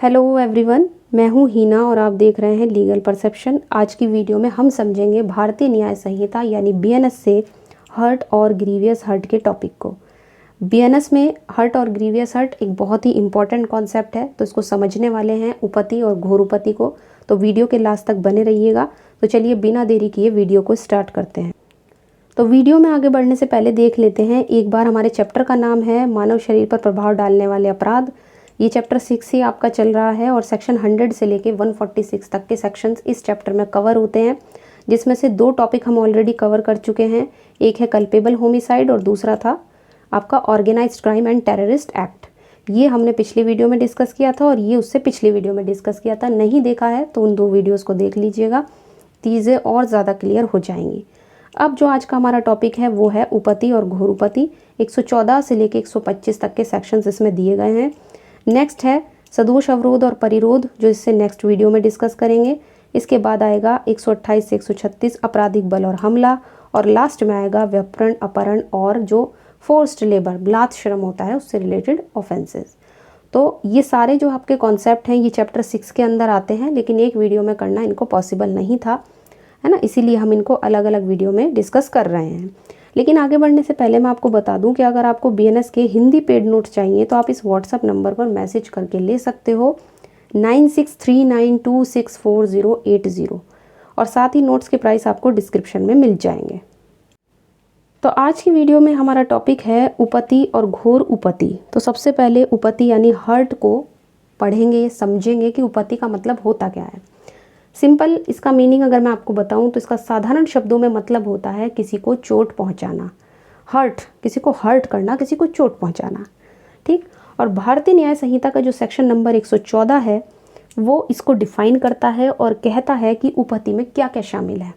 Hello everyone, मैं हूँ हीना और आप देख रहे हैं लीगल परसेप्शन। आज की वीडियो में हम समझेंगे भारतीय न्याय संहिता यानी बीएनएस से हर्ट और ग्रीवियस हर्ट के टॉपिक को। बीएनएस में हर्ट और ग्रीवियस हर्ट एक बहुत ही इंपॉर्टेंट कॉन्सेप्ट है, तो इसको समझने वाले हैं उपपत्ति और घोर उपपत्ति को। तो वीडियो के लास्ट तक बने रहिएगा। तो चलिए बिना देरी किए वीडियो को स्टार्ट करते हैं। तो वीडियो में आगे बढ़ने से पहले देख लेते हैं एक बार हमारे चैप्टर का नाम है मानव शरीर पर प्रभाव डालने वाले अपराध। ये चैप्टर 6 ही आपका चल रहा है और सेक्शन 100 से लेके 146 तक के सेक्शंस इस चैप्टर में कवर होते हैं, जिसमें से 2 टॉपिक हम ऑलरेडी कवर कर चुके हैं। एक है कल्पेबल होमिसाइड और दूसरा था आपका organised crime and terrorist act. ये हमने पिछली वीडियो में डिस्कस किया था और ये उससे पिछली वीडियो में डिस्कस किया था। नहीं देखा है तो उन 2 वीडियोज़ को देख लीजिएगा, चीज़ें और ज़्यादा क्लियर हो जाएंगी। अब जो आज का हमारा टॉपिक है वो है उपपत्ति और घोर उपपत्ति। 114 से लेके 125 तक के सेक्शंस इसमें दिए गए हैं। नेक्स्ट है सदोष अवरोध और परिरोध, जो इससे नेक्स्ट वीडियो में डिस्कस करेंगे। इसके बाद आएगा 128 से 136 आपराधिक बल और हमला, और लास्ट में आएगा व्यपरण, अपहरण और जो फोर्स्ड लेबर बलात् श्रम होता है उससे रिलेटेड ऑफेंसेस। तो ये सारे जो आपके कॉन्सेप्ट हैं ये चैप्टर 6 के अंदर आते हैं, लेकिन एक वीडियो में करना इनको पॉसिबल नहीं था, है ना, इसीलिए हम इनको अलग अलग वीडियो में डिस्कस कर रहे हैं। लेकिन आगे बढ़ने से पहले मैं आपको बता दूं कि अगर आपको बीएनएस के हिंदी पेड नोट्स चाहिए तो आप इस व्हाट्सएप नंबर पर मैसेज करके ले सकते हो 9639264080, और साथ ही नोट्स के प्राइस आपको डिस्क्रिप्शन में मिल जाएंगे। तो आज की वीडियो में हमारा टॉपिक है उपपत्ति और घोर उपपत्ति। तो सबसे पहले उपपत्ति यानी हर्ट को पढ़ेंगे, समझेंगे कि उपपत्ति का मतलब होता क्या है। सिंपल इसका मीनिंग अगर मैं आपको बताऊं तो इसका साधारण शब्दों में मतलब होता है किसी को चोट पहुंचाना। हर्ट, किसी को हर्ट करना, किसी को चोट पहुंचाना, ठीक। और भारतीय न्याय संहिता का जो सेक्शन नंबर 114 है वो इसको डिफाइन करता है और कहता है कि उपपत्ति में क्या क्या शामिल है।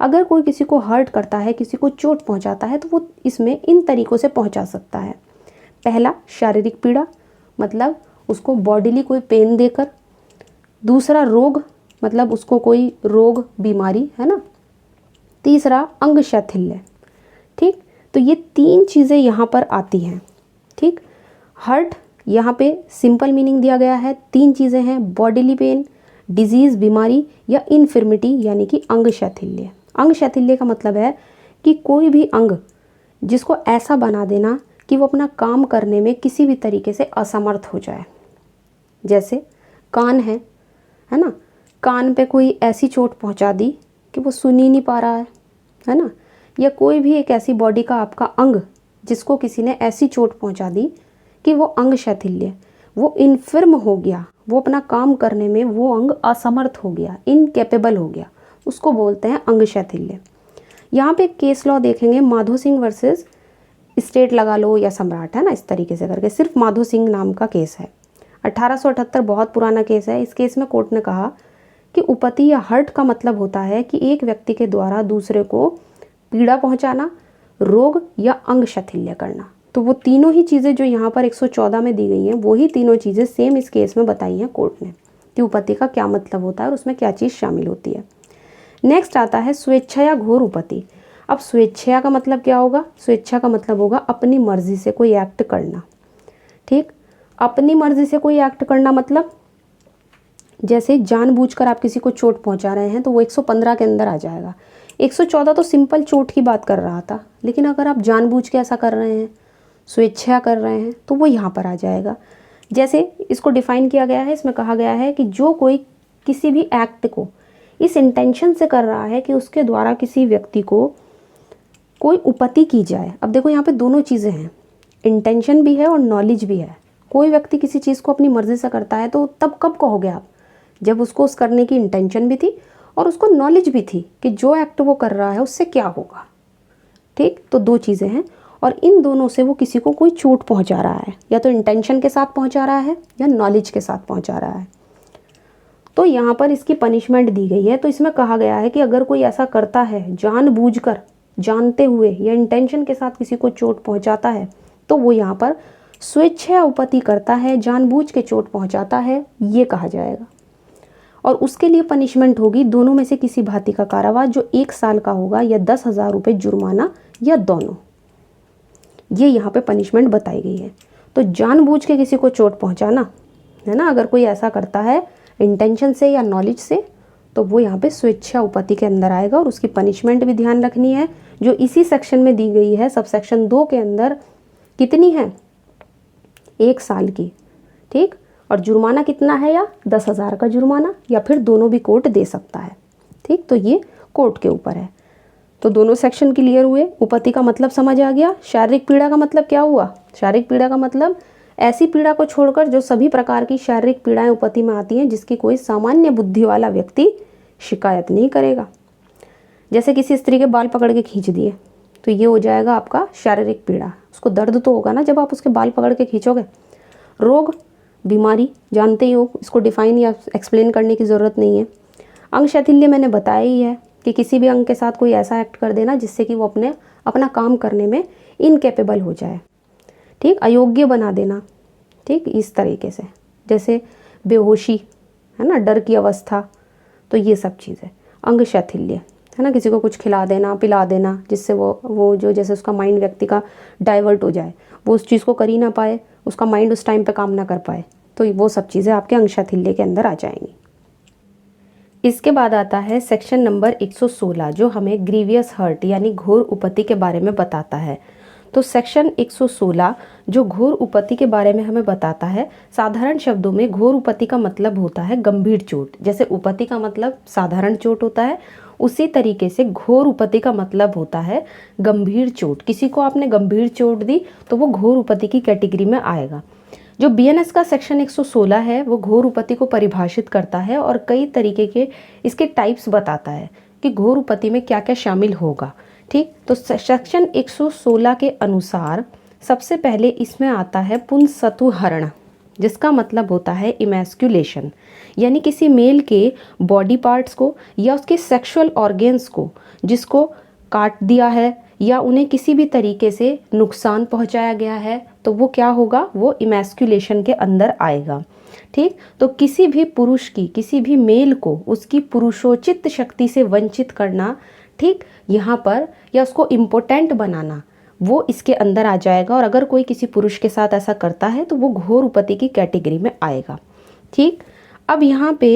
अगर कोई किसी को हर्ट करता है, किसी को चोट पहुँचाता है, तो वो इसमें इन तरीक़ों से पहुँचा सकता है। पहला, शारीरिक पीड़ा, मतलब उसको बॉडीली कोई पेन देकर। दूसरा, रोग, मतलब उसको कोई रोग, बीमारी, है ना। तीसरा, अंग शैथिल्य, ठीक। तो ये 3 चीज़ें यहाँ पर आती हैं, ठीक। हर्ट यहाँ पे सिंपल मीनिंग दिया गया है, 3 चीज़ें हैं, बॉडीली पेन, डिजीज़, बीमारी, या इन्फर्मिटी यानी कि अंग शैथिल्य। अंग शैथिल्य का मतलब है कि कोई भी अंग जिसको ऐसा बना देना कि वो अपना काम करने में किसी भी तरीके से असमर्थ हो जाए। जैसे कान है ना, कान पे कोई ऐसी चोट पहुंचा दी कि वो सुन ही नहीं पा रहा है ना। या कोई भी एक ऐसी बॉडी का आपका अंग जिसको किसी ने ऐसी चोट पहुंचा दी कि वो अंग शैथिल्य, वो इनफर्म हो गया, वो अपना काम करने में वो अंग असमर्थ हो गया, इनकेपेबल हो गया, उसको बोलते हैं अंग शैथिल्य। यहाँ पे केस लॉ देखेंगे, माधो सिंह वर्सेस स्टेट लगा लो या सम्राट, है ना, इस तरीके से करके। सिर्फ माधो सिंह नाम का केस है, 1878, बहुत पुराना केस है। इस केस में कोर्ट ने कहा कि उपपत्ति या हर्ट का मतलब होता है कि एक व्यक्ति के द्वारा दूसरे को पीड़ा पहुंचाना, रोग या अंग शैथिल्य करना। तो वो तीनों ही चीज़ें जो यहाँ पर 114 में दी गई हैं, वही तीनों चीज़ें सेम इस केस में बताई हैं कोर्ट ने कि उपपत्ति का क्या मतलब होता है और उसमें क्या चीज़ शामिल होती है। नेक्स्ट आता है स्वेच्छा या घोर उपपत्ति। अब स्वेच्छा का मतलब क्या होगा? स्वेच्छा का मतलब होगा अपनी मर्जी से कोई एक्ट करना, ठीक। अपनी मर्जी से कोई एक्ट करना मतलब जैसे जानबूझकर आप किसी को चोट पहुंचा रहे हैं तो वो 115 के अंदर आ जाएगा। 114 तो सिंपल चोट की बात कर रहा था, लेकिन अगर आप जानबूझ के ऐसा कर रहे हैं, स्वेच्छा कर रहे हैं, तो वो यहाँ पर आ जाएगा। जैसे इसको डिफाइन किया गया है, इसमें कहा गया है कि जो कोई किसी भी एक्ट को इस इंटेंशन से कर रहा है कि उसके द्वारा किसी व्यक्ति को कोई उपपत्ति की जाए। अब देखो यहाँ पे दोनों चीज़ें हैं, इंटेंशन भी है और नॉलेज भी है। कोई व्यक्ति किसी चीज़ को अपनी मर्जी से करता है तो तब कब कहोगे आप? जब उसको उस करने की इंटेंशन भी थी और उसको नॉलेज भी थी कि जो एक्ट वो कर रहा है उससे क्या होगा, ठीक। तो 2 चीज़ें हैं और इन दोनों से वो किसी को कोई चोट पहुंचा रहा है, या तो इंटेंशन के साथ पहुंचा रहा है या नॉलेज के साथ पहुंचा रहा है। तो यहाँ पर इसकी पनिशमेंट दी गई है। तो इसमें कहा गया है कि अगर कोई ऐसा करता है, जानबूझकर, जानते हुए या इंटेंशन के साथ किसी को चोट पहुंचाता है, तो वो यहाँ पर स्वेच्छा उपपत्ति करता है, जानबूझ के चोट पहुंचाता है, ये कहा जाएगा। और उसके लिए पनिशमेंट होगी दोनों में से किसी भांति का कारावास, जो 1 साल का होगा, या 10,000 रुपये जुर्माना, या दोनों। ये यहाँ पे पनिशमेंट बताई गई है। तो जानबूझ के किसी को चोट पहुँचाना है ना। अगर कोई ऐसा करता है इंटेंशन से या नॉलेज से तो वो यहाँ पे स्वेच्छा उपपत्ति के अंदर आएगा। और उसकी पनिशमेंट भी ध्यान रखनी है जो इसी सेक्शन में दी गई है, सब सेक्शन 2 के अंदर कितनी है, 1 साल की, ठीक। और जुर्माना कितना है, या 10,000 का जुर्माना, या फिर दोनों भी कोर्ट दे सकता है, ठीक। तो ये कोर्ट के ऊपर है। तो दोनों सेक्शन क्लियर हुए। उपपत्ति का मतलब समझ आ गया। शारीरिक पीड़ा का मतलब क्या हुआ, शारीरिक पीड़ा का मतलब ऐसी पीड़ा को छोड़कर जो सभी प्रकार की शारीरिक पीड़ाएं उपपत्ति में आती हैं जिसकी कोई सामान्य बुद्धि वाला व्यक्ति शिकायत नहीं करेगा। जैसे किसी स्त्री के बाल पकड़ के खींच दिए तो ये हो जाएगा आपका शारीरिक पीड़ा। उसको दर्द तो होगा ना जब आप उसके बाल पकड़ के खींचोगे। रोग, बीमारी जानते ही हो, इसको डिफाइन या एक्सप्लेन करने की ज़रूरत नहीं है। अंग शैथिल्य मैंने बताया ही है कि किसी भी अंग के साथ कोई ऐसा एक्ट कर देना जिससे कि वो अपना काम करने में इनकेपेबल हो जाए, ठीक, अयोग्य बना देना, ठीक, इस तरीके से। जैसे बेहोशी है ना, डर की अवस्था, तो ये सब चीज़ें अंग शैथिल्य है ना। किसी को कुछ खिला देना, पिला देना जिससे वो जो जैसे उसका माइंड व्यक्ति का डाइवर्ट हो जाए, वो उस चीज़ को कर ही ना पाए, उसका माइंड उस टाइम पे काम ना कर पाए, तो वो सब चीज़ें आपके अंग शैथिल्य के अंदर आ जाएंगी। इसके बाद आता है सेक्शन नंबर 116 जो हमें ग्रीवियस हर्ट यानी घोर उपपत्ति के बारे में बताता है। तो सेक्शन 116 जो घोर उपपत्ति के बारे में हमें बताता है, साधारण शब्दों में घोर उपपत्ति का मतलब होता है गंभीर चोट। जैसे उपपत्ति का मतलब साधारण चोट होता है, उसी तरीके से घोर उपपत्ति का मतलब होता है गंभीर चोट। किसी को आपने गंभीर चोट दी तो वो घोर उपपत्ति की कैटेगरी में आएगा। जो बीएनएस का सेक्शन 116 है वो घोर उपपत्ति को परिभाषित करता है और कई तरीके के इसके टाइप्स बताता है कि घोर उपपत्ति में क्या क्या शामिल होगा, ठीक। तो सेक्शन 116 के अनुसार सबसे पहले इसमें आता है पुंसत्वहरण, जिसका मतलब होता है इमैस्कुलेशन, यानी किसी मेल के बॉडी पार्ट्स को या उसके सेक्सुअल ऑर्गेन्स को जिसको काट दिया है या उन्हें किसी भी तरीके से नुकसान पहुंचाया गया है तो वो क्या होगा, वो इमैस्कुलेशन के अंदर आएगा, ठीक। तो किसी भी पुरुष की, किसी भी मेल को उसकी पुरुषोचित शक्ति से वंचित करना, ठीक, यहाँ पर, या उसको इम्पोर्टेंट बनाना, वो इसके अंदर आ जाएगा। और अगर कोई किसी पुरुष के साथ ऐसा करता है तो वो घोर उपपत्ति की कैटेगरी में आएगा, ठीक। अब यहाँ पे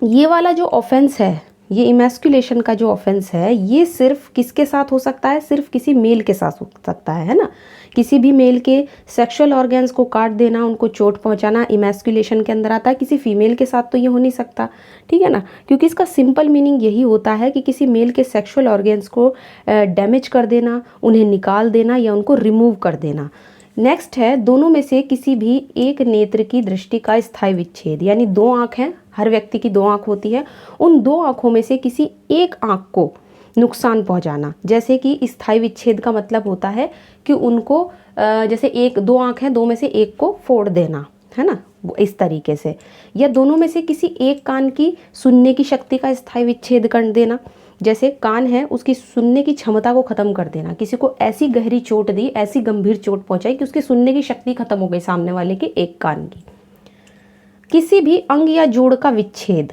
ये वाला जो ऑफेंस है, ये इमैस्कुलेशन का जो ऑफेंस है, ये सिर्फ किसके साथ हो सकता है, सिर्फ किसी मेल के साथ हो सकता है ना। किसी भी मेल के सेक्सुअल ऑर्गन्स को काट देना, उनको चोट पहुंचाना इमैस्कुलेशन के अंदर आता है। किसी फीमेल के साथ तो ये हो नहीं सकता, ठीक है ना, क्योंकि इसका सिंपल मीनिंग यही होता है कि किसी मेल के सेक्सुअल ऑर्गन्स को डैमेज कर देना, उन्हें निकाल देना या उनको रिमूव कर देना। नेक्स्ट है दोनों में से किसी भी एक नेत्र की दृष्टि का स्थायी विच्छेद, यानी 2 आँख हैं, हर व्यक्ति की 2 आँख होती है, उन 2 आँखों में से किसी एक आँख को नुकसान पहुंचाना। जैसे कि स्थायी विच्छेद का मतलब होता है कि उनको जैसे 2 आँख हैं, 2 में से एक को फोड़ देना, है ना, इस तरीके से। या दोनों में से किसी एक कान की सुनने की शक्ति का स्थायी विच्छेद कर देना, जैसे कान है उसकी सुनने की क्षमता को ख़त्म कर देना। किसी को ऐसी गहरी चोट दी, ऐसी गंभीर चोट पहुंचाई कि उसकी सुनने की शक्ति खत्म हो गई सामने वाले के एक कान की। किसी भी अंग या जोड़ का विच्छेद,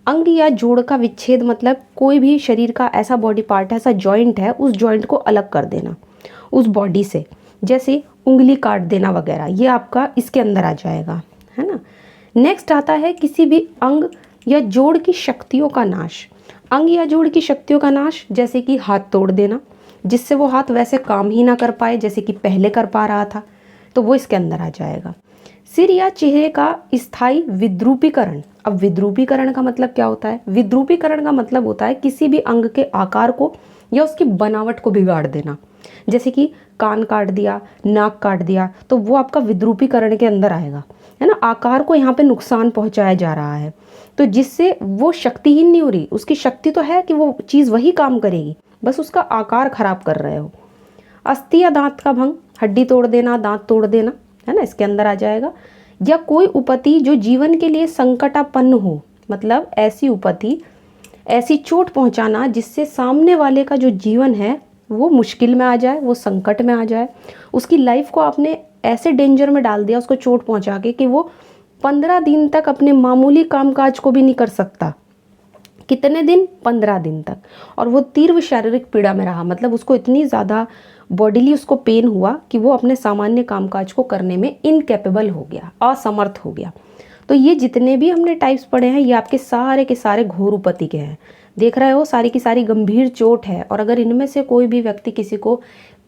अंग या जोड़ का विच्छेद मतलब कोई भी शरीर का ऐसा बॉडी पार्ट है, ऐसा जॉइंट है, उस जॉइंट को अलग कर देना उस बॉडी से, जैसे उंगली काट देना वगैरह, ये आपका इसके अंदर आ जाएगा, है ना। नेक्स्ट आता है किसी भी अंग या जोड़ की शक्तियों का नाश। अंग या जोड़ की शक्तियों का नाश जैसे कि हाथ तोड़ देना, जिससे वो हाथ वैसे काम ही ना कर पाए जैसे कि पहले कर पा रहा था, तो वो इसके अंदर आ जाएगा। सिर या चेहरे का स्थायी विद्रूपीकरण। अब विद्रूपीकरण का मतलब क्या होता है, विद्रूपीकरण का मतलब होता है किसी भी अंग के आकार को या उसकी बनावट को बिगाड़ देना। जैसे कि कान काट दिया, नाक काट दिया, तो वो आपका विद्रूपीकरण के अंदर आएगा, है ना। आकार को यहाँ पे नुकसान पहुँचाया जा रहा है, तो जिससे वो शक्तिहीन नहीं हो रही, उसकी शक्ति तो है कि वो चीज़ वही काम करेगी, बस उसका आकार खराब कर रहे हो। अस्थि या दांत का भंग, हड्डी तोड़ देना, दांत तोड़ देना, है ना, इसके अंदर आ जाएगा। या कोई उपपत्ति जो जीवन के लिए संकटापन्न हो, मतलब ऐसी उपपत्ति, ऐसी चोट पहुंचाना जिससे सामने वाले का जो जीवन है वो मुश्किल में आ जाए, वो संकट में आ जाए, उसकी लाइफ को आपने ऐसे डेंजर में डाल दिया उसको चोट पहुंचा के कि वो 15 दिन तक अपने मामूली कामकाज को भी नहीं कर सकता। कितने दिन? 15 दिन तक। और वो तीव्र शारीरिक पीड़ा में रहा, मतलब उसको इतनी ज़्यादा बॉडीली उसको पेन हुआ कि वो अपने सामान्य कामकाज को करने में इनकेपेबल हो गया, असमर्थ हो गया। तो ये जितने भी हमने टाइप्स पढ़े हैं ये आपके सारे के सारे घोर उपति के हैं। देख रहे हो, सारी की सारी गंभीर चोट है, और अगर इनमें से कोई भी व्यक्ति किसी को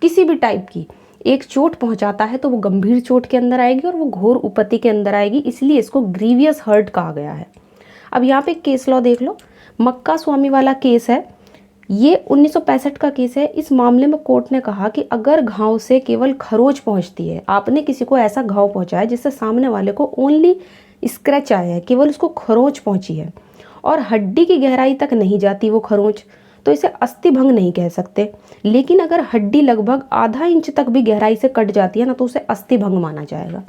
किसी भी टाइप की एक चोट पहुंचाता है तो वो गंभीर चोट के अंदर आएगी और वो घोर उपति के अंदर आएगी, इसलिए इसको ग्रीवियस हर्ट कहा गया है। अब यहाँ पे केस लॉ देख लो, मक्का स्वामी वाला केस है, ये 1965 का केस है। इस मामले में कोर्ट ने कहा कि अगर घाव से केवल खरोच पहुंचती है, आपने किसी को ऐसा घाव पहुंचाया जिससे सामने वाले को ओनली स्क्रैच आया है, केवल उसको खरोच पहुंची है और हड्डी की गहराई तक नहीं जाती वो खरोच, तो इसे अस्थिभंग नहीं कह सकते। लेकिन अगर हड्डी लगभग आधा इंच तक भी गहराई से कट जाती है ना, तो उसे अस्थिभंग माना जाएगा।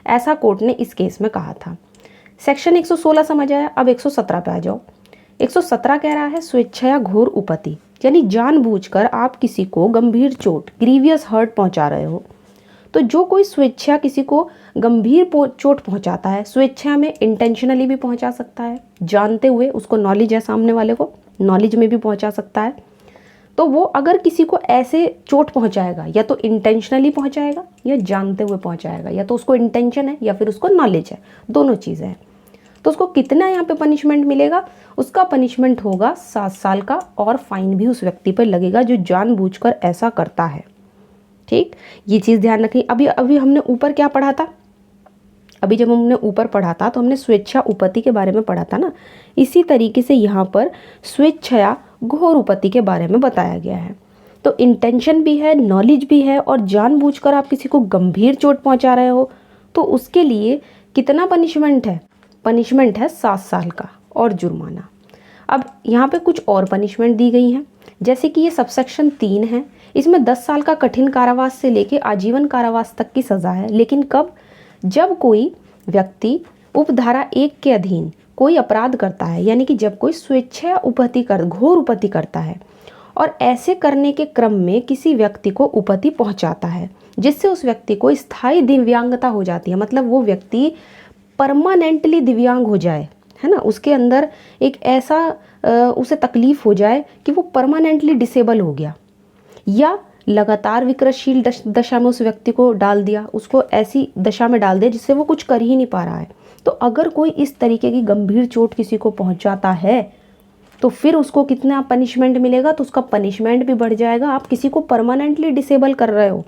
ऐसा कोर्ट ने इस केस में कहा था। सेक्शन 116 समझ आया। अब 117 पे आ जाओ। 117 कह रहा है स्वेच्छया घोर उपति, यानी जानबूझकर आप किसी को गंभीर चोट, ग्रीवियस हर्ट पहुंचा रहे हो। तो जो कोई स्वेच्छा किसी को गंभीर चोट पहुंचाता है, स्वेच्छा में इंटेंशनली भी पहुंचा सकता है, जानते हुए, उसको नॉलेज है सामने वाले को, नॉलेज में भी पहुंचा सकता है। तो वो अगर किसी को ऐसे चोट पहुंचाएगा, या तो इंटेंशनली पहुंचाएगा या जानते हुए पहुंचाएगा, या तो उसको इंटेंशन है या फिर उसको नॉलेज है, दोनों चीज़ें हैं। तो उसको कितना यहाँ पे पनिशमेंट मिलेगा? उसका पनिशमेंट होगा 7 साल का, और फाइन भी उस व्यक्ति पर लगेगा जो जानबूझकर ऐसा करता है। ठीक, ये चीज़ ध्यान रखिए। अभी हमने ऊपर क्या पढ़ा था? अभी जब हमने ऊपर पढ़ा था तो हमने स्वेच्छा उपति के बारे में पढ़ा था ना। इसी तरीके से यहाँ पर स्वेच्छया घोर उपति के बारे में बताया गया है। तो इंटेंशन भी है, नॉलेज भी है, और जानबूझकर आप किसी को गंभीर चोट पहुँचा रहे हो, तो उसके लिए कितना पनिशमेंट है? पनिशमेंट है 7 साल का और जुर्माना। अब यहाँ पे कुछ और पनिशमेंट दी गई हैं, जैसे कि ये सबसेक्शन 3 है, इसमें 10 साल का कठिन कारावास से लेके आजीवन कारावास तक की सज़ा है। लेकिन कब? जब कोई व्यक्ति उपधारा 1 के अधीन कोई अपराध करता है, यानी कि जब कोई स्वेच्छा उपति घोर उपति करता है और ऐसे करने के क्रम में किसी व्यक्ति को उपति पहुंचाता है, जिससे उस व्यक्ति को स्थायी दिव्यांगता हो जाती है, मतलब वो व्यक्ति परमानेंटली दिव्यांग हो जाए, है ना, उसके अंदर एक ऐसा उसे तकलीफ हो जाए कि वो परमानेंटली डिसेबल हो गया, या लगातार विकृतशील दशा में उस व्यक्ति को डाल दिया, उसको ऐसी दशा में डाल दिया जिससे वो कुछ कर ही नहीं पा रहा है। तो अगर कोई इस तरीके की गंभीर चोट किसी को पहुंचाता है तो फिर उसको कितना पनिशमेंट मिलेगा? तो उसका पनिशमेंट भी बढ़ जाएगा। आप किसी को परमानेंटली डिसेबल कर रहे हो,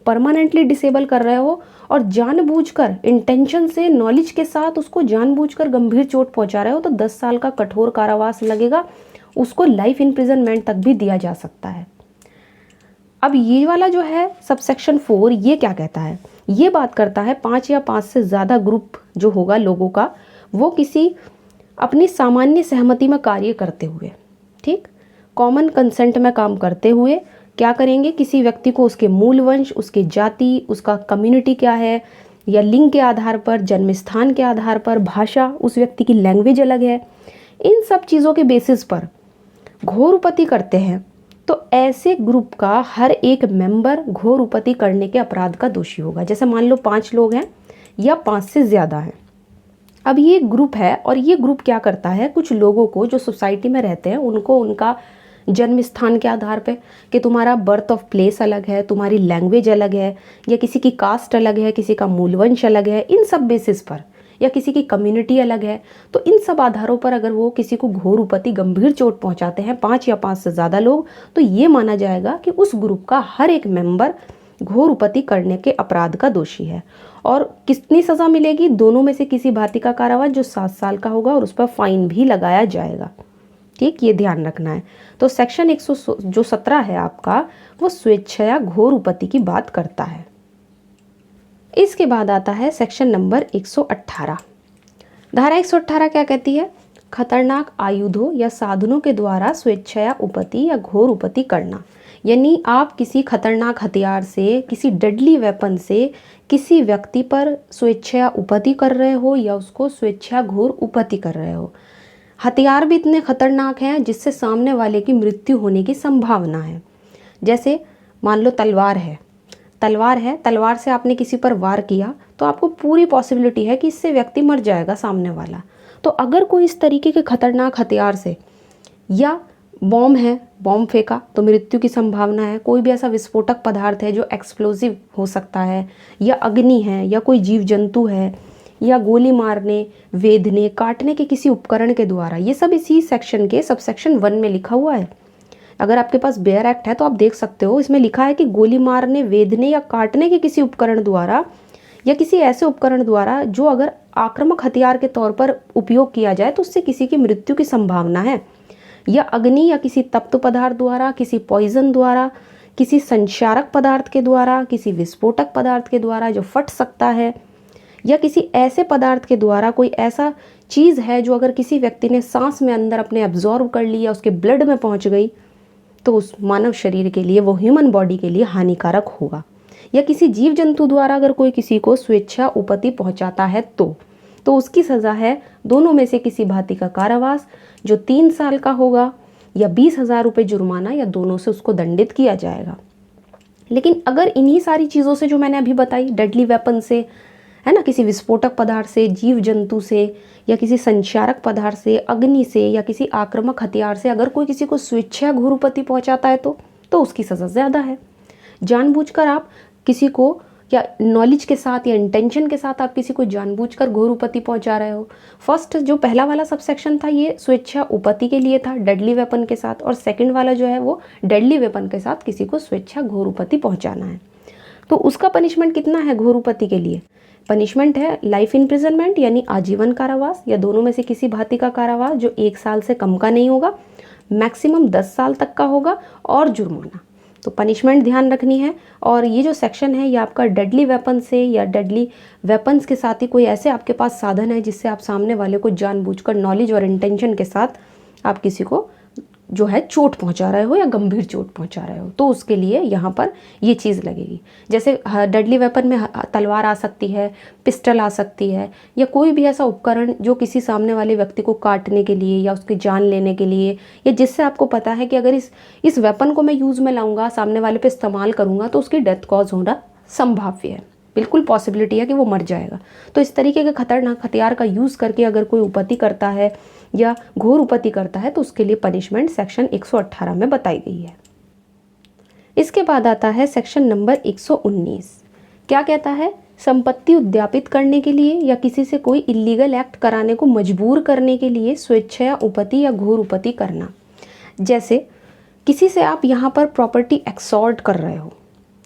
परमानेंटली डिसेबल कर रहे हो, और जानबूझकर, इंटेंशन से, नॉलेज के साथ उसको जानबूझकर गंभीर चोट पहुंचा रहे हो, तो 10 साल का कठोर कारावास लगेगा, उसको लाइफ इम्प्रिजनमेंट तक भी दिया जा सकता है। अब ये वाला जो है सबसेक्शन 4, ये क्या कहता है? ये बात करता है 5 या 5 से ज़्यादा ग्रुप जो होगा लोगों का, वो किसी अपनी सामान्य सहमति में कार्य करते हुए, ठीक, कॉमन कंसेंट में काम करते हुए क्या करेंगे? किसी व्यक्ति को उसके मूल वंश, उसके जाति, उसका कम्युनिटी क्या है, या लिंग के आधार पर, जन्म स्थान के आधार पर, भाषा, उस व्यक्ति की लैंग्वेज अलग है, इन सब चीज़ों के बेसिस पर घोर उपति करते हैं, तो ऐसे ग्रुप का हर एक मेंबर घोर उपति करने के अपराध का दोषी होगा। जैसे मान लो 5 लोग हैं या 5 से ज़्यादा हैं। अब ये ग्रुप है, और ये ग्रुप क्या करता है? कुछ लोगों को जो सोसाइटी में रहते हैं उनको उनका जन्म स्थान के आधार पे, कि तुम्हारा बर्थ ऑफ प्लेस अलग है, तुम्हारी लैंग्वेज अलग है, या किसी की कास्ट अलग है, किसी का मूल वंश अलग है, इन सब बेसिस पर, या किसी की कम्युनिटी अलग है, तो इन सब आधारों पर अगर वो किसी को घोर उपति, गंभीर चोट पहुंचाते हैं, 5 या 5 से ज़्यादा लोग, तो ये माना जाएगा कि उस ग्रुप का हर एक मेंबर घोर उपति करने के अपराध का दोषी है। और कितनी सज़ा मिलेगी? दोनों में से किसी भांति का कारावास जो 7 साल का होगा, और उस पर फाइन भी लगाया जाएगा। ठीक, ये ध्यान रखना है। तो सेक्शन 117 है आपका, वो स्वेच्छया घोर उपति की बात करता है। इसके बाद आता है सेक्शन नंबर 118। धारा 118 क्या कहती है? खतरनाक आयुधों या साधनों के द्वारा स्वेच्छया उपति या घोर उपति करना, यानी आप किसी खतरनाक हथियार से, किसी डेडली वेपन से किसी व्यक्ति पर स्वेच्छया उपति कर रहे हो या उसको स्वेच्छया घोर उपति कर रहे हो। हथियार भी इतने खतरनाक हैं जिससे सामने वाले की मृत्यु होने की संभावना है। जैसे मान लो तलवार है, तलवार से आपने किसी पर वार किया तो आपको पूरी पॉसिबिलिटी है कि इससे व्यक्ति मर जाएगा सामने वाला। तो अगर कोई इस तरीके के खतरनाक हथियार से, या बॉम्ब है, बॉम्ब फेंका तो मृत्यु की संभावना है, कोई भी ऐसा विस्फोटक पदार्थ है जो एक्सप्लोजिव हो सकता है, या अग्नि है, या कोई जीव जंतु है, या गोली मारने, वेधने, काटने के किसी उपकरण के द्वारा, ये सब इसी सेक्शन के सबसेक्शन 1 में लिखा हुआ है। अगर आपके पास बेयर एक्ट है तो आप देख सकते हो, इसमें लिखा है कि गोली मारने, वेधने या काटने के किसी उपकरण द्वारा, या किसी ऐसे उपकरण द्वारा जो अगर आक्रामक हथियार के तौर पर उपयोग किया जाए तो उससे किसी की मृत्यु की संभावना है, या अग्नि या किसी तप्त पदार्थ द्वारा, किसी पॉइजन द्वारा, किसी संचारक पदार्थ के द्वारा, किसी विस्फोटक पदार्थ के द्वारा जो फट सकता है, या किसी ऐसे पदार्थ के द्वारा, कोई ऐसा चीज़ है जो अगर किसी व्यक्ति ने सांस में अंदर अपने एब्जॉर्ब कर ली या उसके ब्लड में पहुंच गई तो उस मानव शरीर के लिए, वो ह्यूमन बॉडी के लिए हानिकारक होगा। या किसी जीव जंतु द्वारा अगर कोई किसी को स्वेच्छा उपति पहुंचाता है तो उसकी सज़ा है दोनों में से किसी भांति का कारावास जो 3 साल का होगा, या 20,000 रुपये जुर्माना, या दोनों से उसको दंडित किया जाएगा। लेकिन अगर इन्हीं सारी चीज़ों से जो मैंने अभी बताई, डेडली वेपन से, है ना, किसी विस्फोटक पदार्थ से, जीव जंतु से, या किसी संचारक पदार्थ से, अग्नि से, या किसी आक्रामक हथियार से अगर कोई किसी को स्वेच्छा घोरुपति पहुंचाता है तो उसकी सज़ा ज़्यादा है। जानबूझकर आप किसी को, या नॉलेज के साथ या इंटेंशन के साथ आप किसी को जानबूझकर घोरुपति पहुंचा रहे हो। फर्स्ट जो पहला वाला सबसेक्शन था ये स्वेच्छा उपति के लिए था डेडली वेपन के साथ, और सेकंड वाला जो है वो डेडली वेपन के साथ किसी को स्वेच्छा घोरुपति पहुंचाना है। तो उसका पनिशमेंट कितना है घोरुपति के लिए? पनिशमेंट है लाइफ इम्प्रिजनमेंट यानी आजीवन कारावास, या दोनों में से किसी भांति का कारावास जो 1 साल से कम का नहीं होगा, मैक्सिमम 10 साल तक का होगा, और जुर्माना। तो पनिशमेंट ध्यान रखनी है। और ये जो सेक्शन है ये आपका डेडली वेपन से या डेडली वेपन्स के साथ ही कोई ऐसे आपके पास साधन है जिससे आप सामने वाले को जानबूझकर नॉलेज और इंटेंशन के साथ आप किसी को जो है चोट पहुंचा रहे हो या गंभीर चोट पहुंचा रहे हो, तो उसके लिए यहाँ पर ये चीज़ लगेगी। जैसे डेडली वेपन में तलवार आ सकती है, पिस्टल आ सकती है, या कोई भी ऐसा उपकरण जो किसी सामने वाले व्यक्ति को काटने के लिए या उसकी जान लेने के लिए, या जिससे आपको पता है कि अगर इस वेपन को मैं यूज़ में लाऊंगा, सामने वाले पे इस्तेमाल करूँगा तो उसकी डेथ कॉज होना संभाव्य है, बिल्कुल पॉसिबिलिटी है कि वो मर जाएगा। तो इस तरीके के खतरनाक हथियार का यूज़ करके अगर कोई उपति करता है या घोर उपति करता है तो उसके लिए पनिशमेंट सेक्शन 118 में बताई गई है। इसके बाद आता है सेक्शन नंबर 119। क्या कहता है? संपत्ति उद्यापित करने के लिए या किसी से कोई इलीगल एक्ट कराने को मजबूर करने के लिए स्वेच्छा उपति या घोर उपति करना। जैसे किसी से आप यहाँ पर प्रॉपर्टी एक्सॉर्ट कर रहे हो,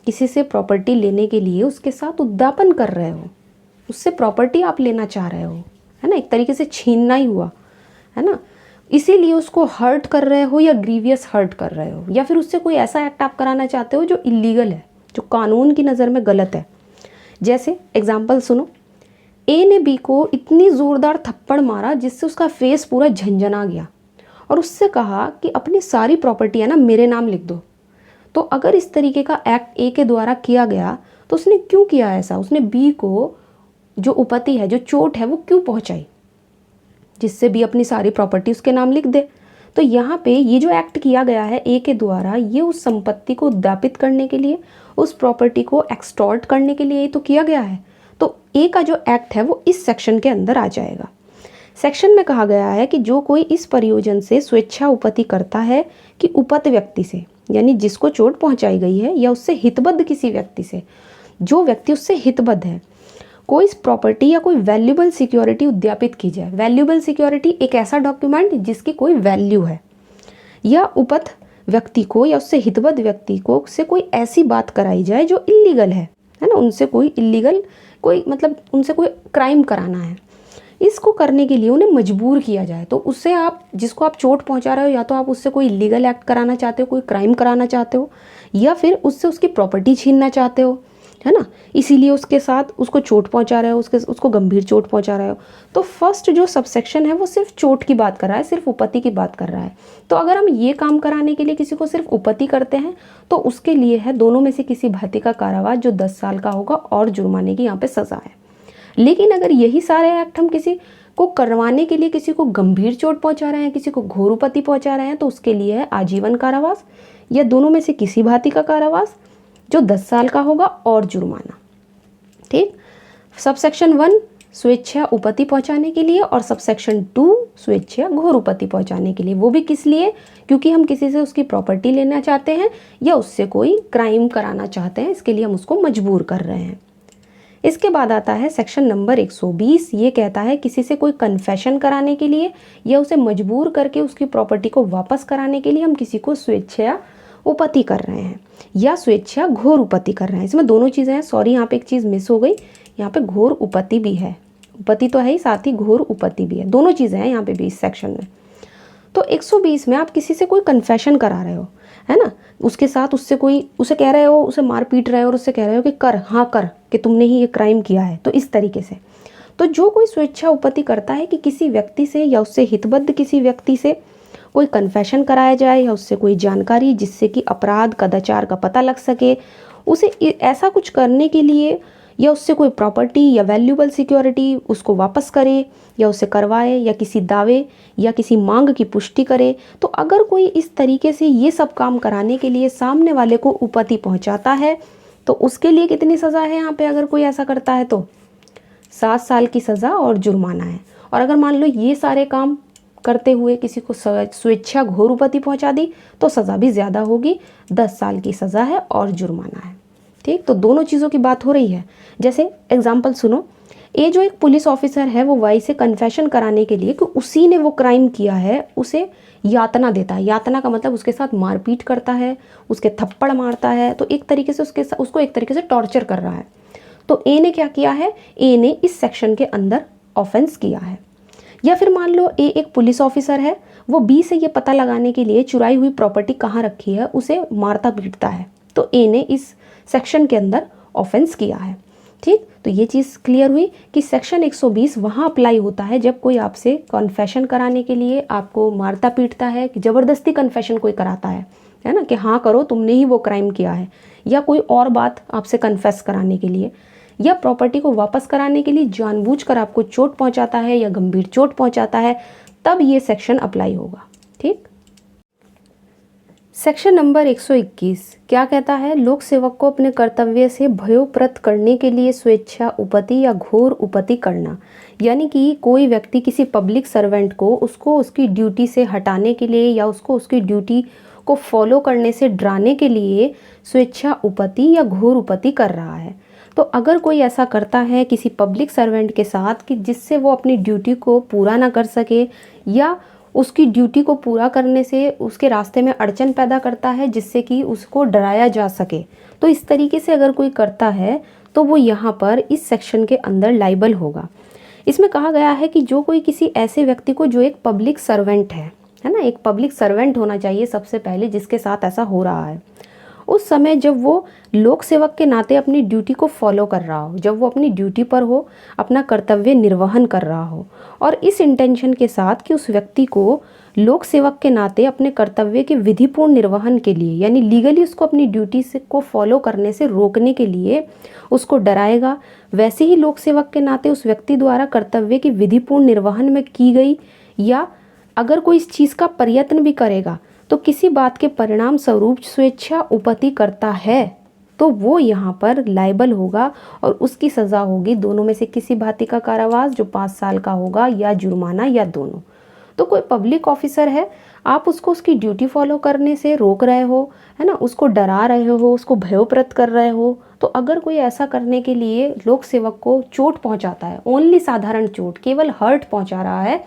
किसी से प्रॉपर्टी लेने के लिए उसके साथ उद्यापन कर रहे हो, उससे प्रॉपर्टी आप लेना चाह रहे हो, है ना, एक तरीके से छीनना ही हुआ, है ना, इसीलिए उसको हर्ट कर रहे हो या ग्रीवियस हर्ट कर रहे हो, या फिर उससे कोई ऐसा एक्ट आप कराना चाहते हो जो इलीगल है, जो कानून की नज़र में गलत है। जैसे एग्जाम्पल सुनो, ए ने बी को इतनी ज़ोरदार थप्पड़ मारा जिससे उसका फेस पूरा झंझना गया और उससे कहा कि अपनी सारी प्रॉपर्टी है ना मेरे नाम लिख दो। तो अगर इस तरीके का एक्ट ए के द्वारा किया गया तो उसने क्यों किया ऐसा? उसने बी को जो उपति है, जो चोट है, वो क्यों पहुंचाई जिससे बी अपनी सारी प्रॉपर्टी उसके नाम लिख दे। तो यहाँ पे ये जो एक्ट किया गया है ए के द्वारा, ये उस संपत्ति को उद्यापित करने के लिए, उस प्रॉपर्टी को एक्सटॉर्ट करने के लिए ही तो किया गया है। तो ए का जो एक्ट है वो इस सेक्शन के अंदर आ जाएगा। सेक्शन में कहा गया है कि जो कोई इस प्रयोजन से स्वेच्छा उपति करता है कि उपत व्यक्ति से, यानी जिसको चोट पहुंचाई गई है, या उससे हितबद्ध किसी व्यक्ति से, जो व्यक्ति उससे हितबद्ध है, कोई प्रॉपर्टी या कोई वैल्यूबल सिक्योरिटी उद्यापित की जाए। वैल्यूबल सिक्योरिटी एक ऐसा डॉक्यूमेंट जिसकी कोई वैल्यू है, या उपत व्यक्ति को या उससे हितबद्ध व्यक्ति को से कोई ऐसी बात कराई जाए जो इलीगल है ना, उनसे कोई इलीगल, कोई मतलब उनसे कोई क्राइम कराना है, इसको करने के लिए उन्हें मजबूर किया जाए। तो उससे आप, जिसको आप चोट पहुंचा रहे हो, या तो आप उससे कोई इलीगल एक्ट कराना चाहते हो, कोई क्राइम कराना चाहते हो, या फिर उससे उसकी प्रॉपर्टी छीनना चाहते हो, है ना, इसीलिए उसके साथ उसको चोट पहुंचा रहे हो, उसको गंभीर चोट पहुंचा रहे हो। तो फर्स्ट जो सबसेक्शन है वो सिर्फ चोट की बात कर रहा है, सिर्फ उपति की बात कर रहा है। तो अगर हम ये काम कराने के लिए किसी को सिर्फ उपति करते हैं तो उसके लिए है दोनों में से किसी भांति का कारावास जो 10 साल का होगा और जुर्माने की यहाँ पे सज़ा है। लेकिन अगर यही सारे एक्ट हम किसी को करवाने के लिए किसी को गंभीर चोट पहुंचा रहे हैं, किसी को घोर उपति पहुंचा रहे हैं, तो उसके लिए है आजीवन कारावास या दोनों में से किसी भांति का कारावास जो 10 साल का होगा और जुर्माना। ठीक। सबसेक्शन 1 स्वेच्छा उपति पहुंचाने के लिए और सबसेक्शन 2 स्वेच्छा घोर उपति पहुंचाने के लिए। वो भी किस लिए? क्योंकि हम किसी से उसकी प्रॉपर्टी लेना चाहते हैं या उससे कोई क्राइम कराना चाहते हैं, इसके लिए हम उसको मजबूर कर रहे हैं। इसके बाद आता है सेक्शन नंबर 120। ये कहता है किसी से कोई कन्फेशन कराने के लिए या उसे मजबूर करके उसकी प्रॉपर्टी को वापस कराने के लिए हम किसी को स्वेच्छा उपति कर रहे हैं या स्वेच्छा घोर उपति कर रहे हैं। इसमें दोनों चीज़ें हैं। सॉरी, यहाँ पे एक चीज़ मिस हो गई, यहाँ पे घोर उपति भी है। उपति तो है ही, साथ ही घोर उपति भी है, दोनों चीज़ें हैं यहाँ पे भी इस सेक्शन में। तो 120 में आप किसी से कोई कन्फेशन करा रहे हो, है ना, उसके साथ उससे कोई उसे कह रहे हो, उसे मार पीट रहे हो और उससे कह रहे हो कि कर, हाँ कर, कि तुमने ही ये क्राइम किया है। तो इस तरीके से तो जो कोई स्वेच्छा उपति करता है कि किसी व्यक्ति से या उससे हितबद्ध किसी व्यक्ति से कोई कन्फेशन कराया जाए या उससे कोई जानकारी जिससे कि अपराध कदाचार का पता लग सके, उसे ऐसा कुछ करने के लिए या उससे कोई प्रॉपर्टी या वैल्यूबल सिक्योरिटी उसको वापस करे या उसे करवाए या किसी दावे या किसी मांग की पुष्टि करे, तो अगर कोई इस तरीके से ये सब काम कराने के लिए सामने वाले को उपति पहुंचाता है तो उसके लिए कितनी सज़ा है यहाँ पे? अगर कोई ऐसा करता है तो 7 साल की सज़ा और जुर्माना है। और अगर मान लो ये सारे काम करते हुए किसी को स्वेच्छा घोर उपति पहुंचा दी तो सज़ा भी ज़्यादा होगी, 10 साल की सज़ा है और जुर्माना है। ठीक, तो दोनों चीज़ों की बात हो रही है। जैसे एग्जाम्पल सुनो, ये जो एक पुलिस ऑफिसर है वो वाई से कन्फेशन कराने के लिए कि उसी ने वो क्राइम किया है उसे यातना देता है। यातना का मतलब उसके साथ मारपीट करता है, उसके थप्पड़ मारता है, तो एक तरीके से उसको एक तरीके से टॉर्चर कर रहा है। तो ए ने क्या किया है? ए ने इस सेक्शन के अंदर ऑफेंस किया है। या फिर मान लो ए एक पुलिस ऑफिसर है, वो बी से ये पता लगाने के लिए चुराई हुई प्रॉपर्टी कहाँ रखी है उसे मारता पीटता है, तो ए ने इस सेक्शन के अंदर ऑफेंस किया है। ठीक, तो ये चीज़ क्लियर हुई कि सेक्शन 120 वहाँ अप्लाई होता है जब कोई आपसे कन्फेशन कराने के लिए आपको मारता पीटता है, कि ज़बरदस्ती कन्फेशन कोई कराता है ना, कि हाँ करो तुमने ही वो क्राइम किया है, या कोई और बात आपसे कन्फेस कराने के लिए या प्रॉपर्टी को वापस कराने के लिए जानबूझकर आपको चोट पहुंचाता है या गंभीर चोट पहुंचाता है, तब ये सेक्शन अप्लाई होगा। ठीक, सेक्शन नंबर 121 क्या कहता है? लोक सेवक को अपने कर्तव्य से भयोप्रत करने के लिए स्वेच्छा उपति या घोर उपति करना, यानी कि कोई व्यक्ति किसी पब्लिक सर्वेंट को उसको उसकी ड्यूटी से हटाने के लिए या उसको उसकी ड्यूटी को फॉलो करने से डराने के लिए स्वेच्छा उपति या घोर उपति कर रहा है। तो अगर कोई ऐसा करता है किसी पब्लिक सर्वेंट के साथ कि जिससे वो अपनी ड्यूटी को पूरा ना कर सके या उसकी ड्यूटी को पूरा करने से उसके रास्ते में अड़चन पैदा करता है जिससे कि उसको डराया जा सके, तो इस तरीके से अगर कोई करता है तो वो यहाँ पर इस सेक्शन के अंदर लाइबल होगा। इसमें कहा गया है कि जो कोई किसी ऐसे व्यक्ति को जो एक पब्लिक सर्वेंट है ना, एक पब्लिक सर्वेंट होना चाहिए सबसे पहले जिसके साथ ऐसा हो रहा है, उस समय जब वो लोक सेवक के नाते अपनी ड्यूटी को फॉलो कर रहा हो, जब वो अपनी ड्यूटी पर हो, अपना कर्तव्य निर्वहन कर रहा हो, और इस इंटेंशन के साथ कि उस व्यक्ति को लोक सेवक के नाते अपने कर्तव्य के विधिपूर्ण निर्वहन के लिए, यानी लीगली उसको अपनी ड्यूटी से को फॉलो करने से रोकने के लिए उसको डराएगा, वैसे ही लोक सेवक के नाते उस व्यक्ति द्वारा कर्तव्य के विधिपूर्ण निर्वहन में की गई या अगर कोई इस चीज़ का प्रयत्न भी करेगा तो किसी बात के परिणाम स्वरूप स्वेच्छा उपति करता है तो वो यहाँ पर लाइबल होगा और उसकी सज़ा होगी दोनों में से किसी भांति का कारावास जो 5 साल का होगा या जुर्माना या दोनों। तो कोई पब्लिक ऑफिसर है, आप उसको उसकी ड्यूटी फॉलो करने से रोक रहे हो, है ना, उसको डरा रहे हो, उसको भयोप्रत कर रहे हो, तो अगर कोई ऐसा करने के लिए लोक सेवक को चोट पहुँचाता है, ओनली साधारण चोट, केवल हर्ट पहुँचा रहा है,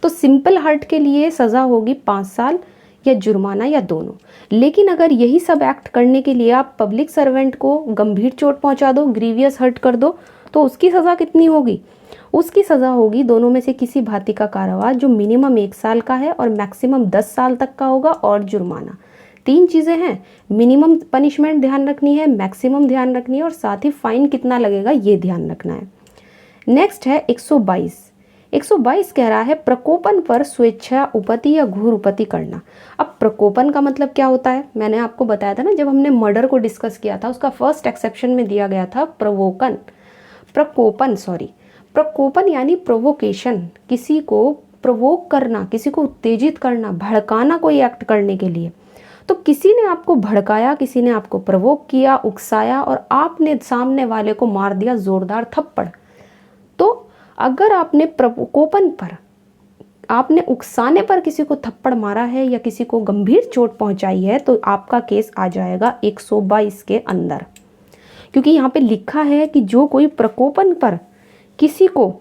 तो सिंपल हर्ट के लिए सज़ा होगी 5 साल या जुर्माना या दोनों। लेकिन अगर यही सब एक्ट करने के लिए आप पब्लिक सर्वेंट को गंभीर चोट पहुंचा दो, ग्रीवियस हर्ट कर दो, तो उसकी सज़ा कितनी होगी? उसकी सज़ा होगी दोनों में से किसी भांति का कारावास जो मिनिमम 1 साल का है और मैक्सिमम 10 साल तक का होगा, और जुर्माना। 3 चीज़ें हैं, मिनिमम पनिशमेंट ध्यान रखनी है, मैक्सिमम ध्यान रखनी है और साथ ही फाइन कितना लगेगा ये ध्यान रखना है। नेक्स्ट है 122 कह रहा है प्रकोपन पर स्वेच्छा उपति या घोर उपति करना। अब प्रकोपन का मतलब क्या होता है? मैंने आपको बताया था ना जब हमने मर्डर को डिस्कस किया था, उसका फर्स्ट एक्सेप्शन में दिया गया था प्रकोपन यानी प्रोवोकेशन, किसी को प्रोवोक करना, किसी को उत्तेजित करना, भड़काना कोई एक्ट करने के लिए। तो किसी ने आपको भड़काया, किसी ने आपको प्रोवोक किया, उकसाया और आपने सामने वाले को मार दिया जोरदार थप्पड़, तो अगर आपने प्रकोपन पर, आपने उकसाने पर किसी को थप्पड़ मारा है या किसी को गंभीर चोट पहुंचाई है तो आपका केस आ जाएगा 122 के अंदर, क्योंकि यहाँ पे लिखा है कि जो कोई प्रकोपन पर किसी को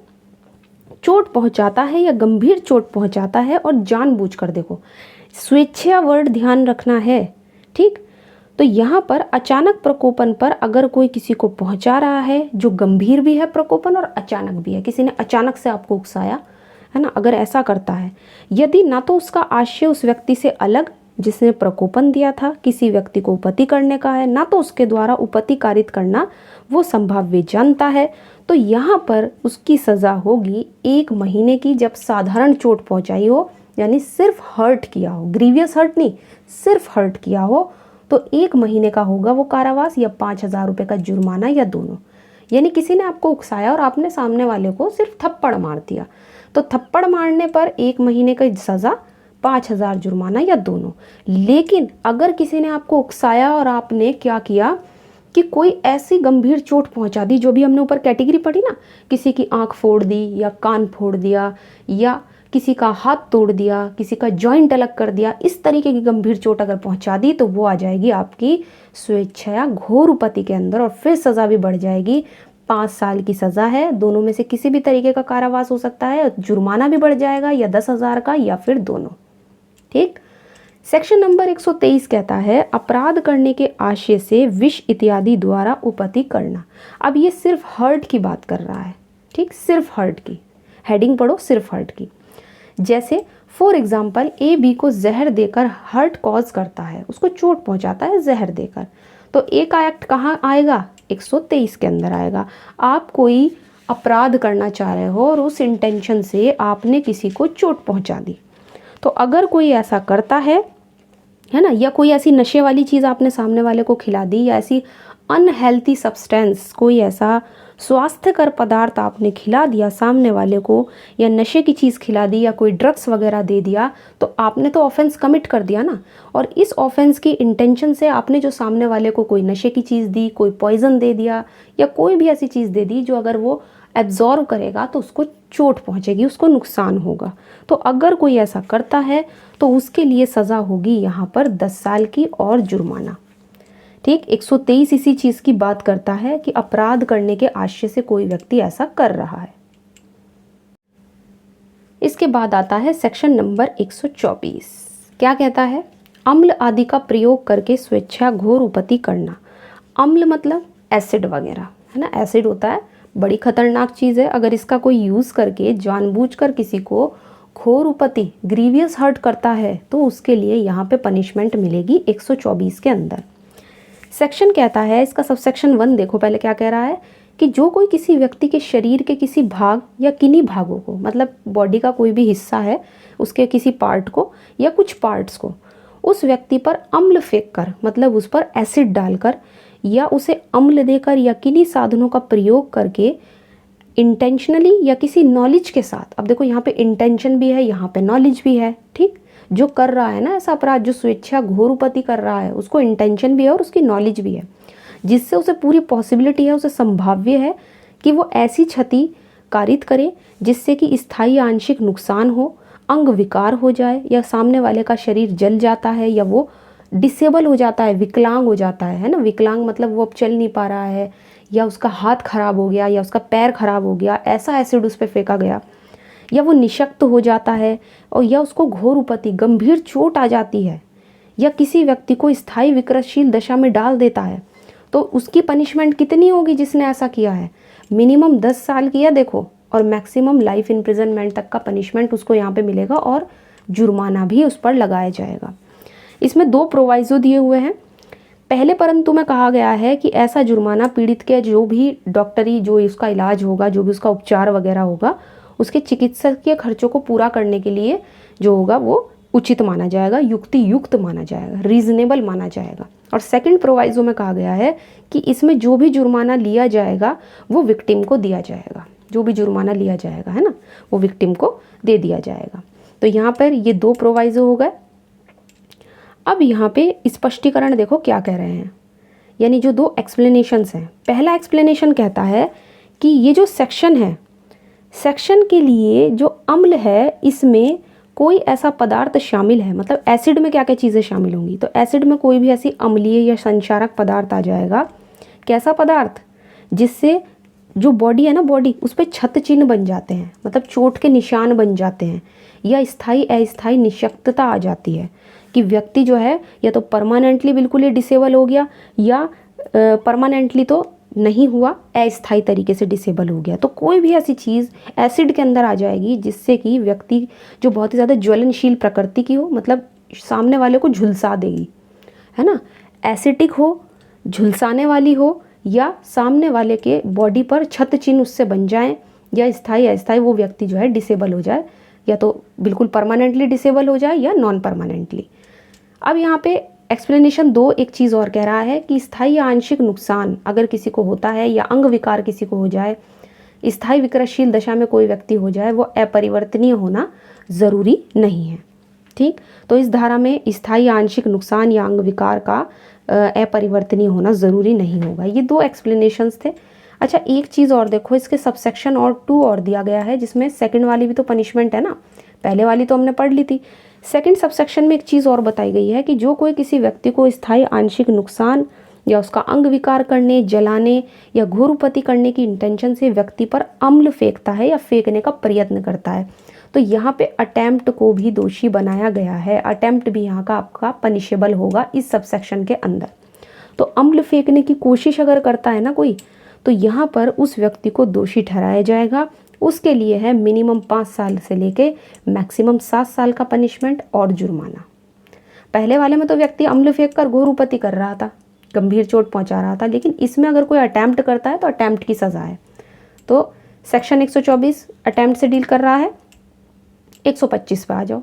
चोट पहुंचाता है या गंभीर चोट पहुंचाता है और जानबूझकर, देखो स्वेच्छा वर्ड ध्यान रखना है, ठीक। तो यहाँ पर अचानक प्रकोपन पर अगर कोई किसी को पहुंचा रहा है जो गंभीर भी है प्रकोपन और अचानक भी है, किसी ने अचानक से आपको उकसाया है ना, अगर ऐसा करता है, यदि ना तो उसका आशय उस व्यक्ति से अलग जिसने प्रकोपन दिया था किसी व्यक्ति को उपति करने का है, ना तो उसके द्वारा उपति कारित करना वो संभाव्य जानता है, तो यहाँ पर उसकी सज़ा होगी 1 महीने की जब साधारण चोट पहुँचाई हो, यानी सिर्फ हर्ट किया हो, ग्रीवियस हर्ट नहीं, सिर्फ हर्ट किया हो, तो 1 महीने का होगा वो कारावास या 5,000 रुपये का जुर्माना या दोनों। यानी किसी ने आपको उकसाया और आपने सामने वाले को सिर्फ थप्पड़ मार दिया, तो थप्पड़ मारने पर 1 महीने की सज़ा, 5,000 जुर्माना या दोनों। लेकिन अगर किसी ने आपको उकसाया और आपने क्या किया कि कोई ऐसी गंभीर चोट पहुंचा दी, जो भी हमने ऊपर कैटेगरी पढ़ी ना, किसी की आंख फोड़ दी या कान फोड़ दिया या किसी का हाथ तोड़ दिया, किसी का जॉइंट अलग कर दिया, इस तरीके की गंभीर चोट अगर पहुंचा दी तो वो आ जाएगी आपकी स्वेच्छा घोर उपति के अंदर, और फिर सज़ा भी बढ़ जाएगी। 5 साल की सज़ा है, दोनों में से किसी भी तरीके का कारावास हो सकता है, जुर्माना भी बढ़ जाएगा या 10,000 का या फिर दोनों, ठीक। सेक्शन नंबर 123 कहता है अपराध करने के आशय से विष इत्यादि द्वारा उपति करना। अब ये सिर्फ हर्ट की बात कर रहा है, ठीक, सिर्फ हर्ट की, हेडिंग पढ़ो, सिर्फ हर्ट की। जैसे फॉर एग्जाम्पल ए बी को जहर देकर हर्ट कॉज करता है, उसको चोट पहुंचाता है जहर देकर, तो ए का एक्ट कहाँ आएगा? 123 के अंदर आएगा। आप कोई अपराध करना चाह रहे हो और उस इंटेंशन से आपने किसी को चोट पहुंचा दी, तो अगर कोई ऐसा करता है ना, या कोई ऐसी नशे वाली चीज़ आपने सामने वाले को खिला दी, या ऐसी अनहेल्थी सब्सटेंस, कोई ऐसा स्वास्थ्यकर पदार्थ आपने खिला दिया सामने वाले को, या नशे की चीज़ खिला दी, या कोई ड्रग्स वगैरह दे दिया, तो आपने तो ऑफेंस कमिट कर दिया ना। और इस ऑफेंस की इंटेंशन से आपने जो सामने वाले को कोई नशे की चीज़ दी, कोई पॉइजन दे दिया, या कोई भी ऐसी चीज़ दे दी जो अगर वो एब्जॉर्व करेगा तो उसको चोट पहुंचेगी, उसको नुकसान होगा। तो अगर कोई ऐसा करता है तो उसके लिए सज़ा होगी यहाँ पर 10 साल की और जुर्माना, ठीक। 123 इसी चीज़ की बात करता है कि अपराध करने के आशय से कोई व्यक्ति ऐसा कर रहा है। इसके बाद आता है सेक्शन नंबर 124। क्या कहता है? अम्ल आदि का प्रयोग करके स्वेच्छा घोर उपति करना। अम्ल मतलब एसिड वगैरह, है ना, एसिड होता है, बड़ी खतरनाक चीज़ है। अगर इसका कोई यूज़ करके जानबूझकर किसी को घोर उपति, ग्रीवियस हर्ट करता है, तो उसके लिए यहाँ पे पनिशमेंट मिलेगी 124 के अंदर। सेक्शन कहता है, इसका सबसेक्शन 1 देखो पहले क्या कह रहा है कि जो कोई किसी व्यक्ति के शरीर के किसी भाग या किन्हीं भागों को, मतलब बॉडी का कोई भी हिस्सा है, उसके किसी पार्ट को या कुछ पार्ट्स को, उस व्यक्ति पर अम्ल फेंक कर, मतलब उस पर एसिड डालकर या उसे अम्ल देकर या किन्हीं साधनों का प्रयोग करके इंटेंशनली या किसी नॉलेज के साथ, अब देखो यहाँ पे इंटेंशन भी है, यहाँ पे नॉलेज भी है, ठीक। जो कर रहा है ना ऐसा अपराध, जो स्वेच्छा घोर उपति कर रहा है, उसको इंटेंशन भी है और उसकी नॉलेज भी है, जिससे उसे पूरी पॉसिबिलिटी है, उसे संभाव्य है कि वो ऐसी क्षति कारित करे जिससे कि स्थायी आंशिक नुकसान हो, अंग विकार हो जाए, या सामने वाले का शरीर जल जाता है, या वो डिसेबल हो जाता है, विकलांग हो जाता है ना। विकलांग मतलब वो अब चल नहीं पा रहा है, या उसका हाथ खराब हो गया, या उसका पैर खराब हो गया, ऐसा एसिड उस पर फेंका गया, या वो निशक्त हो जाता है, और या उसको घोर उपति, गंभीर चोट आ जाती है, या किसी व्यक्ति को स्थायी विकृतशील दशा में डाल देता है, तो उसकी पनिशमेंट कितनी होगी जिसने ऐसा किया है? मिनिमम 10 साल की है देखो, और मैक्सिमम लाइफ इम्प्रिजनमेंट तक का पनिशमेंट उसको यहाँ पे मिलेगा, और जुर्माना भी उस पर लगाया जाएगा। इसमें 2 प्रोवाइजो दिए हुए हैं। पहले परंतु में कहा गया है कि ऐसा जुर्माना पीड़ित के जो भी डॉक्टरी, जो उसका इलाज होगा, जो भी उसका उपचार वगैरह होगा, उसके चिकित्सकीय खर्चों को पूरा करने के लिए जो होगा वो उचित माना जाएगा, युक्ति युक्त माना जाएगा, रीजनेबल माना जाएगा। और सेकंड प्रोवाइजो में कहा गया है कि इसमें जो भी जुर्माना लिया जाएगा वो विक्टिम को दिया जाएगा, जो भी जुर्माना लिया जाएगा, है ना, वो विक्टिम को दे दिया जाएगा। तो यहाँ पर ये 2 प्रोवाइजो हो गए। अब यहाँ पे स्पष्टीकरण देखो क्या कह रहे हैं, यानी जो 2 एक्सप्लेनेशंस हैं। पहला एक्सप्लेनेशन कहता है कि ये जो सेक्शन है सेक्शन के लिए जो अम्ल है इसमें कोई ऐसा पदार्थ शामिल है, मतलब एसिड में क्या क्या चीज़ें शामिल होंगी, तो एसिड में कोई भी ऐसी अम्लीय या संक्षारक पदार्थ आ जाएगा। कैसा पदार्थ? जिससे जो बॉडी है ना, बॉडी उस पर क्षत चिन्ह बन जाते हैं, मतलब चोट के निशान बन जाते हैं, या स्थायी अस्थायी निशक्तता आ जाती है कि व्यक्ति जो है या तो परमानेंटली बिल्कुल ही डिसेबल हो गया, या परमानेंटली तो नहीं हुआ, अस्थायी तरीके से डिसेबल हो गया। तो कोई भी ऐसी चीज़ एसिड के अंदर आ जाएगी जिससे कि व्यक्ति जो बहुत ही ज़्यादा ज्वलनशील प्रकृति की हो, मतलब सामने वाले को झुलसा देगी, है ना, एसिडिक हो, झुलसाने वाली हो, या सामने वाले के बॉडी पर क्षत चिन्ह उससे बन जाएं, या स्थायी अस्थायी वो व्यक्ति जो है डिसेबल हो जाए, या तो बिल्कुल परमानेंटली डिसेबल हो जाए या नॉन परमानेंटली। अब यहाँ पे एक्सप्लेनेशन 2 एक चीज़ और कह रहा है कि स्थायी या आंशिक नुकसान अगर किसी को होता है, या अंग विकार किसी को हो जाए, स्थायी विकृतशील दशा में कोई व्यक्ति हो जाए, वो अपरिवर्तनीय होना ज़रूरी नहीं है। ठीक, तो इस धारा में स्थायी आंशिक नुकसान या अंग विकार का अपरिवर्तनीय होना ज़रूरी नहीं होगा। ये 2 एक्सप्लेनेशंस थे। अच्छा, एक चीज़ और देखो, इसके सबसेक्शन और 2 और दिया गया है, जिसमें सेकंड वाली भी तो पनिशमेंट है ना, पहले वाली तो हमने पढ़ ली थी। सेकंड सबसेक्शन में एक चीज़ और बताई गई है कि जो कोई किसी व्यक्ति को स्थायी आंशिक नुकसान या उसका अंग विकार करने, जलाने या घोरउपति करने की इंटेंशन से व्यक्ति पर अम्ल फेंकता है या फेंकने का प्रयत्न करता है, तो यहाँ पे अटेम्प्ट को भी दोषी बनाया गया है। अटेम्प्ट भी यहाँ का आपका पनिशेबल होगा इस सबसेक्शन के अंदर। तो अम्ल फेंकने की कोशिश अगर करता है ना कोई, तो यहाँ पर उस व्यक्ति को दोषी ठहराया जाएगा। उसके लिए है मिनिमम 5 साल से लेके मैक्सिमम 7 साल का पनिशमेंट और जुर्माना। पहले वाले में तो व्यक्ति अम्ल फेंक कर घोरउपति कर रहा था, गंभीर चोट पहुंचा रहा था, लेकिन इसमें अगर कोई अटेम्प्ट करता है तो अटेम्प्ट की सज़ा है। तो सेक्शन 124 अटेम्प्ट से डील कर रहा है। 125 पे आ जाओ।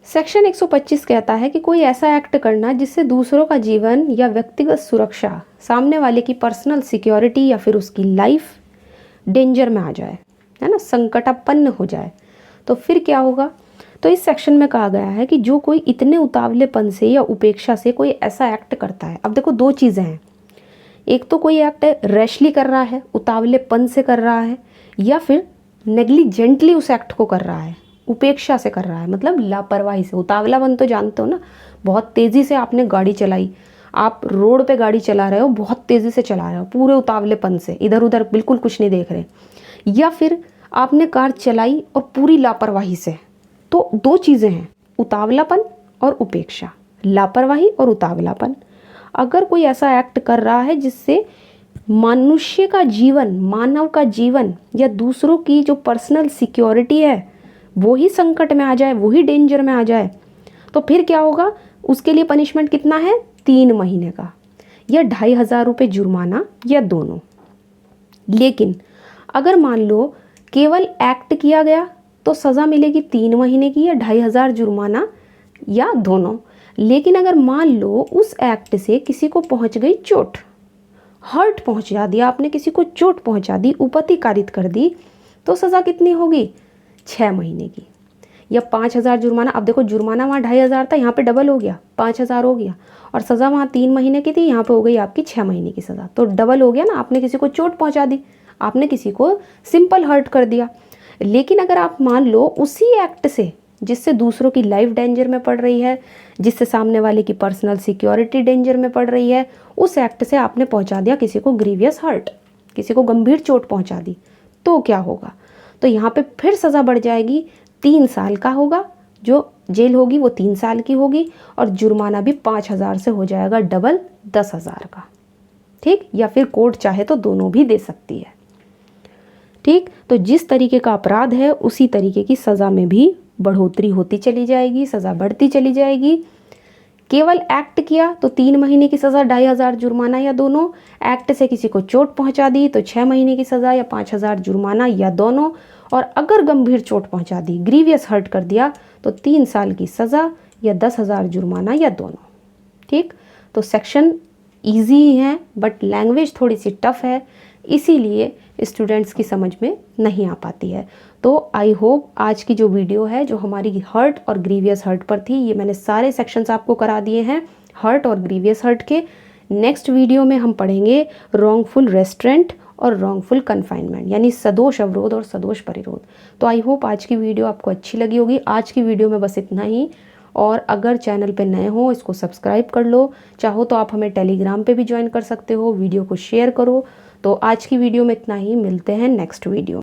सेक्शन 125 कहता है कि कोई ऐसा एक्ट करना जिससे दूसरों का जीवन या व्यक्तिगत सुरक्षा, सामने वाले की पर्सनल सिक्योरिटी या फिर उसकी लाइफ डेंजर में आ जाए, है ना, संकटापन्न हो जाए। तो फिर क्या होगा? तो इस सेक्शन में कहा गया है कि जो कोई इतने उतावलेपन से या उपेक्षा से कोई ऐसा एक्ट करता है। अब देखो 2 चीज़ें हैं, एक तो कोई एक्ट रैशली कर रहा है, उतावलेपन से कर रहा है, या फिर नेग्लिजेंटली उस एक्ट को कर रहा है, उपेक्षा से कर रहा है, मतलब लापरवाही से। उतावलापन तो जानते हो ना, बहुत तेज़ी से आपने गाड़ी चलाई, आप रोड पे गाड़ी चला रहे हो, बहुत तेज़ी से चला रहे हो पूरे उतावलेपन से, इधर उधर बिल्कुल कुछ नहीं देख रहे, या फिर आपने कार चलाई और पूरी लापरवाही से। तो 2 चीज़ें हैं, उतावलापन और उपेक्षा, लापरवाही और उतावलापन। अगर कोई ऐसा एक्ट कर रहा है जिससे मनुष्य का जीवन, मानव का जीवन या दूसरों की जो पर्सनल सिक्योरिटी है वो ही संकट में आ जाए, वो ही डेंजर में आ जाए, तो फिर क्या होगा? उसके लिए पनिशमेंट कितना है? 3 महीने का, या 2,500 रुपये जुर्माना, या दोनों। लेकिन अगर मान लो केवल एक्ट किया गया तो सज़ा मिलेगी 3 महीने की या 2,500 जुर्माना, या दोनों। लेकिन अगर मान लो उस एक्ट से किसी को पहुंच गई चोट, हर्ट पहुंचा दिया आपने, किसी को चोट पहुंचा दी, उपति कारित कर दी, तो सज़ा कितनी होगी? 6 महीने की, या 5,000 जुर्माना। अब देखो जुर्माना वहाँ 2,500 था, यहाँ पे डबल हो गया, 5,000 हो गया, और सज़ा वहाँ 3 महीने की थी, यहाँ पे हो गई आपकी 6 महीने की सज़ा, तो डबल हो गया ना। आपने किसी को चोट पहुँचा दी, आपने किसी को सिंपल हर्ट कर दिया। लेकिन अगर आप मान लो उसी एक्ट से जिससे दूसरों की लाइफ डेंजर में पड़ रही है, जिससे सामने वाले की पर्सनल सिक्योरिटी डेंजर में पड़ रही है, उस एक्ट से आपने पहुंचा दिया किसी को ग्रीवियस हर्ट, किसी को गंभीर चोट पहुंचा दी, तो क्या होगा? तो यहाँ पे फिर सज़ा बढ़ जाएगी, 3 साल का होगा, जो जेल होगी वो 3 साल की होगी, और जुर्माना भी 5,000 से हो जाएगा डबल 10,000 का। ठीक, या फिर कोर्ट चाहे तो दोनों भी दे सकती है। ठीक, तो जिस तरीके का अपराध है उसी तरीके की सज़ा में भी बढ़ोतरी होती चली जाएगी, सज़ा बढ़ती चली जाएगी। केवल एक्ट किया तो 3 महीने की सज़ा, 2,500 जुर्माना, या दोनों। एक्ट से किसी को चोट पहुंचा दी तो 6 महीने की सज़ा या 5,000 जुर्माना, या दोनों। और अगर गंभीर चोट पहुंचा दी, ग्रीवियस हर्ट कर दिया, तो 3 साल की सज़ा या 10,000 जुर्माना, या दोनों। ठीक, तो सेक्शन ईजी ही है बट लैंग्वेज थोड़ी सी टफ है, इसीलिए स्टूडेंट्स की समझ में नहीं आ पाती है। तो आई होप आज की जो वीडियो है, जो हमारी हर्ट और ग्रीवियस हर्ट पर थी, ये मैंने सारे सेक्शंस आपको करा दिए हैं हर्ट और ग्रीवियस हर्ट के। नेक्स्ट वीडियो में हम पढ़ेंगे रॉन्गफुल रेस्ट्रेंट और रॉन्गफुल कन्फाइनमेंट यानी सदोष अवरोध और सदोष परिरोध। तो आई होप आज की वीडियो आपको अच्छी लगी होगी। आज की वीडियो में बस इतना ही। और अगर चैनल पे नए हो इसको सब्सक्राइब कर लो, चाहो तो आप हमें टेलीग्राम पे भी ज्वाइन कर सकते हो, वीडियो को शेयर करो। तो आज की वीडियो में इतना ही, मिलते हैं नेक्स्ट वीडियो।